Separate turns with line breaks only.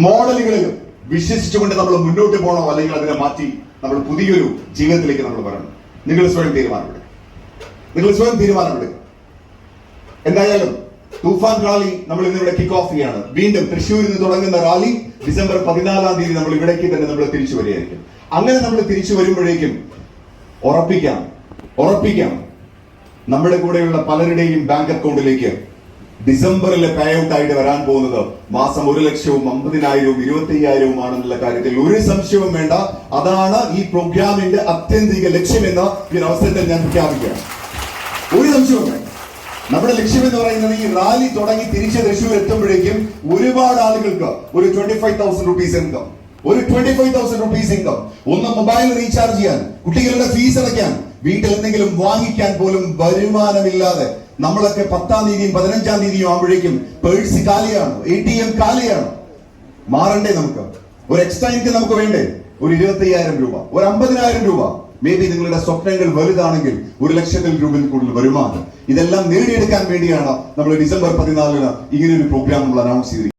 മോഡലുകളിലും വിശ്വസിച്ചുകൊണ്ട് നമ്മൾ മുന്നോട്ട് പോകണോ, അല്ലെങ്കിൽ അതിനെ മാറ്റി നമ്മൾ പുതിയൊരു ജീവിതത്തിലേക്ക് നമ്മൾ വരണം. നിങ്ങൾ സ്വയം തീരുമാനമെടുക്കുക. എന്തായാലും തൂഫാൻ റാലി നമ്മൾ ഇന്നിവിടെ കിക്ക് ഓഫ് ചെയ്യാണ്. വീണ്ടും തൃശ്ശൂരിൽ നിന്ന് തുടങ്ങുന്ന റാലി ഡിസംബർ 14 തീയതി നമ്മൾ ഇവിടേക്ക് തന്നെ നമ്മൾ തിരിച്ചു വരികയായിരിക്കും. അങ്ങനെ നമ്മൾ തിരിച്ചു വരുമ്പോഴേക്കും ഉറപ്പിക്കാം നമ്മുടെ കൂടെയുള്ള പലരുടെയും ബാങ്ക് അക്കൗണ്ടിലേക്ക് ഡിസംബറിലെ പേ ഔട്ട് ആയിട്ട് വരാൻ പോകുന്നത് മാസം 1,50,000, 25,000 ആണെന്നുള്ള കാര്യത്തിൽ ഒരു സംശയവും വേണ്ട. അതാണ് ഈ പ്രോഗ്രാമിന്റെ ആത്യന്തിക ലക്ഷ്യമെന്ന് ഈ അവസരത്തിൽ ഞാൻ പ്രഖ്യാപിക്കുകയാണ്. ഒരു സംശയവും വേണ്ട. നമ്മുടെ ലക്ഷ്യം എന്ന് പറയുന്നത് ഈ റാലി തുടങ്ങി തിരിച്ച് തൃശ്ശൂർ എത്തുമ്പോഴേക്കും ഒരുപാട് ആളുകൾക്ക് ഒരു 25,000 rupees ഇൻകം, ഒന്ന് മൊബൈൽ റീചാർജ് ചെയ്യാൻ, കുട്ടികളുടെ ഫീസ് അടയ്ക്കാൻ, വീട്ടിൽ എന്തെങ്കിലും വാങ്ങിക്കാൻ പോലും വരുമാനമില്ലാതെ നമ്മളൊക്കെ 10-ാം തീയതിയും 15-ാം തീയതിയും ആകുമ്പോഴേക്കും പേഴ്സ് കാലിയാണ്, ATM കാലിയാണ്. മാറണ്ടേ? നമുക്ക് ഒരു എക്സ്ട്രാ ഇൻകം നമുക്ക് വേണ്ടേ? ഒരു 25,000 രൂപ, ഒരു 50,000 രൂപ, മേ ബി നിങ്ങളുടെ സ്വപ്നങ്ങൾ വലുതാണെങ്കിൽ 1,00,000 രൂപയിൽ കൂടുതൽ വരുമാനം. ഇതെല്ലാം നേടിയെടുക്കാൻ വേണ്ടിയാണ് നമ്മൾ ഡിസംബർ 14 ഇങ്ങനെ ഒരു പ്രോഗ്രാം നമ്മൾ അനൗൺസ് ചെയ്തിരിക്കുന്നത്.